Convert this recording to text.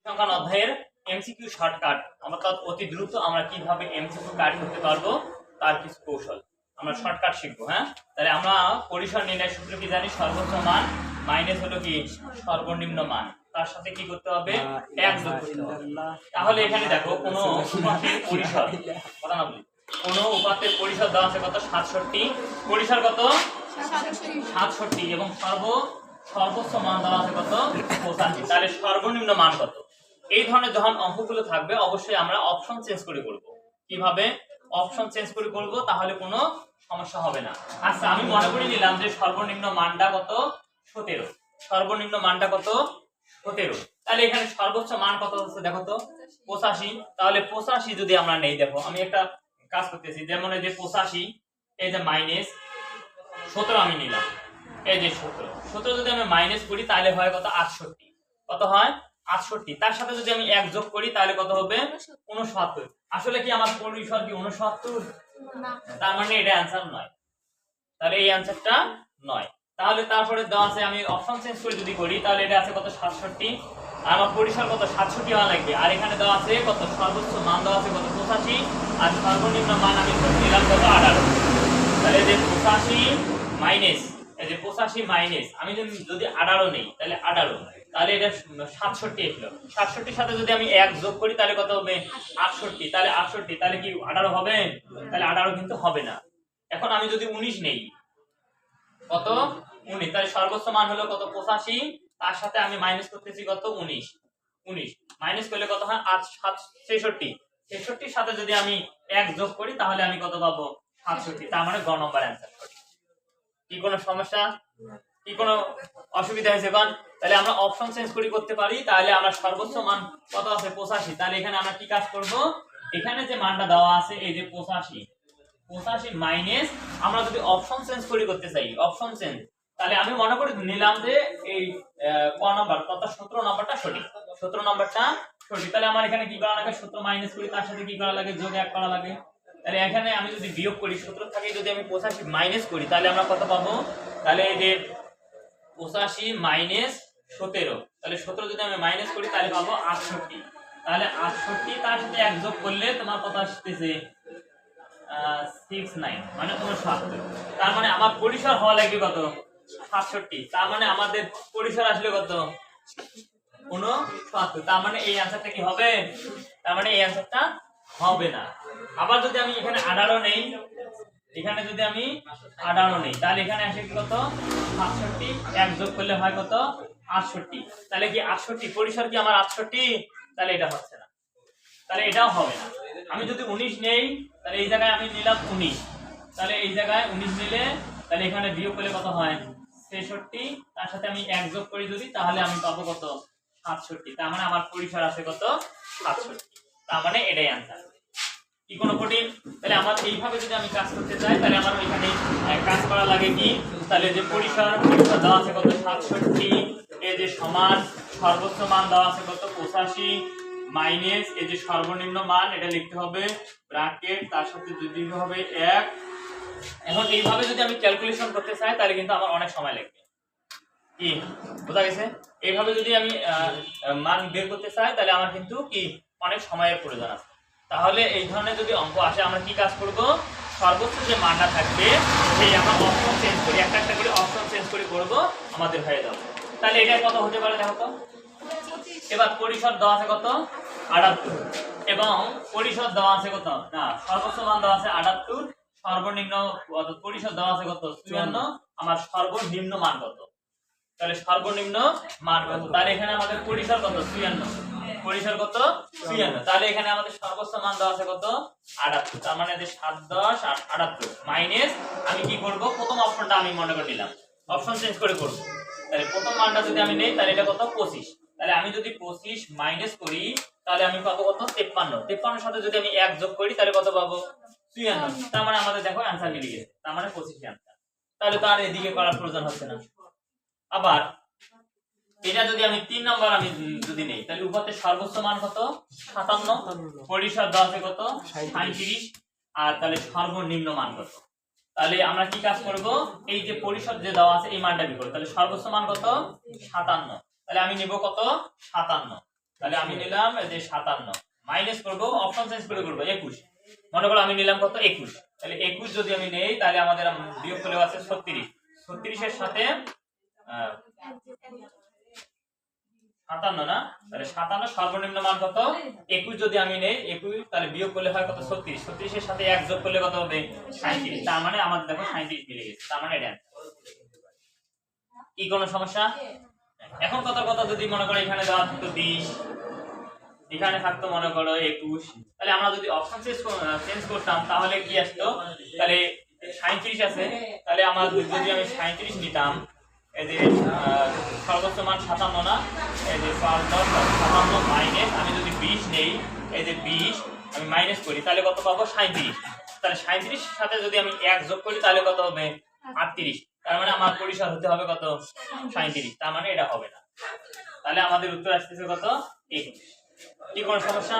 সংখ্যান অধ্যায়ের MCQ shortcut অর্থাৎ অতি দ্রুত আমরা কিভাবে এমসিকিউ কাট করতে পারবো তার কিছু কৌশল আমরা শর্টকাট শিখবো। হ্যাঁ, তাহলে আমরা পরিসর নির্ণয় সূত্র কি জানি? সর্বোচ্চ মান মাইনাস হলো কি সর্বনিম্ন মান, তার সাথে কি করতে হবে? এক যোগ করতে হবে। তাহলে এখানে দেখো কোন উপাত্তের পরিসর কথা না বলি, কোন উপাত্তের পরিসর দেওয়া আছে কত? 67। পরিসর কত? 67 এবং সর্বোচ্চ মান দেওয়া আছে কত? 85। তাহলে সর্বনিম্ন মান কত? এই ধরনের যখন অঙ্কগুলো থাকবে অবশ্যই আমরা অপশন চেঞ্জ করে করব। কিভাবে অপশন চেঞ্জ করে করব? তাহলে কোনো সমস্যা হবে না। আচ্ছা, আমি মনে করে নিলাম যে সর্বনিম্ন মানটা কত? 17। সর্বনিম্ন মানটা কত? 17। তাহলে এখানে সর্বোচ্চ মান কত হচ্ছে দেখো তো? 85। তাহলে 85 যদি আমরা নেই, দেখো আমি একটা কাজ করতেছি, যেমন এই যে 85, এই যে মাইনাস 17 আমি নিলাম, এই যে 17 যদি আমি মাইনাস করি তাহলে হয় কত? 68। কত হয়? 68। তার সাথে যদি আমি 1 যোগ করি তাহলে কত হবে? 69। আসলে কি আমার পরিসর কি 69? না, তার মানে এটা অ্যানসার নয়। তাহলে এই অ্যানসারটা নয়। তাহলে তারপরে দেওয়া আছে, আমি অপশন চেঞ্জ করে যদি করি তাহলে এটা আছে কত? 67। আর আমার পরিসর কত? 67 হওয়া লাগবে। আর এখানে দেওয়া আছে কত? সর্বোচ্চ মান দেওয়া আছে কত? 85। আর সর্বনিম্ন মান আমি নিলাম কত? 18। তাহলে যে 85 মাইনাস, এই যে 85 মাইনাস আমি যদি 18 নেই তাহলে 18, তাহলে এটা 67 হলো। 67 সাথে যদি আমি 1 যোগ করি তাহলে কত হবে? 68। তাহলে 68, তাহলে কি 18 হবে? তাহলে 18 কিন্তু হবে না। এখন আমি যদি 19 নেই, কত? 19। তাহলে সর্বোচ্চ মান হলো কত? 85। তার সাথে আমি মাইনাস করতেছি কত? 19। 19 মাইনাস করলে কত হয়? 66। 66 সাথে যদি আমি 1 যোগ করি তাহলে আমি কত পাবো? 67। তার মানে গ নম্বর অ্যানসার সঠিক। কি কোনো সমস্যা? কি কোনো অসুবিধা হয়েছে কোন? তাহলে আমরা অপশন চেঞ্জ করে করতে পারি। তাহলে আমরা সর্বোচ্চ মান কত আছে? 85। তাহলে এখানে আমরা কি কাজ করব? এখানে যে মানটা দেওয়া আছে এই যে 85 মাইনাস, আমরা যদি অপশন চেঞ্জ করে করতে চাই, অপশন চেঞ্জ, তাহলে আমি মনে করি নিলাম যে এই ক নাম্বার কত? 17 নাম্বারটা সঠিক। 17 নাম্বারটা সঠিক। তাহলে আমার এখানে কি করা লাগে? 17 মাইনাস করি, তার সাথে কি করা লাগে? যোগ 1 করা লাগে। তাহলে এখানে আমি যদি বিয়োগ করি 17 থেকে যদি আমি 85 মাইনাস করি তাহলে আমরা কত পাবো? তাহলে এই যে 85 মাইনাস 17, তাহলে 17 যদি আমি মাইনাস করি তাহলে পাবো 68। তাহলে 68 তার সাথে 1 যোগ করলে তোমার কত আসতেছে? 69, মানে 69। তার মানে আমার পরিসর হওয়া লাগবে কত? 67। তার মানে আমাদের পরিসর আসলে কত? 69। তার মানে এই অ্যানসারটা কি হবে? তার মানে এই অ্যানসারটা হবে না। আবার যদি আমি এখানে 18 নেই, এখানে যদি আমি 18 নেই তাহলে এখানে আসে কি কত? 67। 1 যোগ করলে হয় কত? 68। তাহলে কি 68 পরিসর কি আমার 68? তাহলে এটা হচ্ছে না, তাহলে এটাও হবে না। আমি যদি 19 নেই তাহলে এই জায়গায় আমি নিলাম 19, তাহলে এই জায়গায় 19 নিলে তাহলে এখানে বিয়োগ করলে কত হয়? 66। তার সাথে আমি 1 যোগ করি যদি তাহলে আমি পাবো কত? 67। তার মানে আমার পরিসর আছে কত? 67। তার মানে এটাই অ্যানসার। কি কোনো কঠিন? তাহলে আমার এইভাবে যদি আমি কাজ করতে চাই তাহলে আমার এখানে কাজ করা লাগে কি? তাহলে যে পরিসর দেওয়া আছে কত? 67, এই যে সমান সর্বোচ্চ মান দেওয়া আছে কত? 85 মাইনাস এই যে সর্বনিম্ন মান, এটা লিখতে হবে ব্র্যাকেট, তার সাথে যদি হবে 1। এখন এইভাবে যদি আমি ক্যালকুলেশন করতে চাই তাহলে কিন্তু আমার অনেক সময় লাগবে। কি বোঝা গেছে? এইভাবে যদি আমি মান বের করতে চাই তাহলে আমার কিন্তু কি অনেক সময়ের প্রয়োজন আছে। তাহলে এই ধরনের যদি অঙ্ক আসে আমরা কি কাজ করব? সর্বোচ্চ যে মানটা থাকবে সেই আমরা অপশন চেঞ্জ করি, একটা একটা করে অপশন চেঞ্জ করে করব, আমাদের হয়ে যাবে। তাহলে এটা কত হতে পারে দেখো তো? এবার পরিসর দেওয়া আছে কত? 78 এবং পরিসর দেওয়া আছে কত? না, সর্বোচ্চ মান দেওয়া আছে 78, সর্বনিম্ন পরিসর দেওয়া আছে কত? 54। আমার সর্বনিম্ন মান কত? তাহলে সর্বনিম্ন মান কত? তাহলে এখানে আমাদের পরিসর কত? 54। পরিসর কত? 54। তাহলে এখানে আমাদের সর্বোচ্চ মান দেওয়া আছে কত? 78। তার মানে যে 7 10 78 মাইনাস আমি কি করব? প্রথম অপশনটা আমি মনে করে নিলাম, অপশন চেঞ্জ করে করব। তাহলে প্রথম মানটা যদি আমি নেই তাহলে এটা কত? 25। তাহলে আমি যদি 25 মাইনাস করি তাহলে আমি পাবো কত? 53। 53 এর সাথে যদি আমি 1 যোগ করি তাহলে কত পাবো? 54। তার মানে আমাদের দেখো অ্যানসার মিলে গেছে, তার মানে 25 অ্যানসার। তাহলে তো আর এদিকে করার প্রয়োজন হচ্ছে না। আবার এটা যদি আমি 3 নাম্বার আমি যদি নেই তাহলে উপাত্তের সর্বোচ্চ মান কত? 57। পরিসর দেওয়া আছে কত? 37। আর তাহলে সর্বনিম্ন মান কত? তাহলে আমরা কি কাজ করব? এই যে পরিসর যে দেওয়া আছে এই মানটা বের করব। তাহলে সর্বোচ্চ মান কত? 57। তাহলে আমি নিব কত? 57। তাহলে আমি নিলাম এই যে 57 মাইনাস করব অপশন চেঞ্জ করে করব 21 মনে করো আমি নিলাম কত 21 তাহলে 21 যদি আমি নেই তাহলে আমাদের বিয়োগ করলে আছে 36 36 এর সাথে 57 না তাহলে 57 সর্বনিম্ন মান কত 21 যদি আমি নেই 21 তাহলে বিয়োগ করলে হয় কত 36 36 এর সাথে 1 যোগ করলে কত হবে 37 তার মানে আমাদের দেখো 37 মিলে গেছে তার মানে এটা কি কোনো সমস্যা এখন কথা যদি মনে করো এখানে দেওয়া থাকতো 20 এখানে থাকতো মনে করো 21 তাহলে আমরা যদি অপশন চেঞ্জ করতাম তাহলে কি আসতো তাহলে 37 আছে তাহলে আমার যদি আমি 37 নিতাম এই যে সর্বোচ্চ মান 57 না এই যে 57 মাইনাস আমি যদি 20 নেই এই যে 20 আমি মাইনাস করি তাহলে কত পাবো 37 তাহলে 37 এর সাথে যদি আমি 1 যোগ করি তাহলে কত হবে 38 তার মানে আমার পরিসর হতে হবে কত 37 তার মানে এটা হবে না তাহলে আমাদের উত্তর আসতেছে কত 21 কি কোনো সমস্যা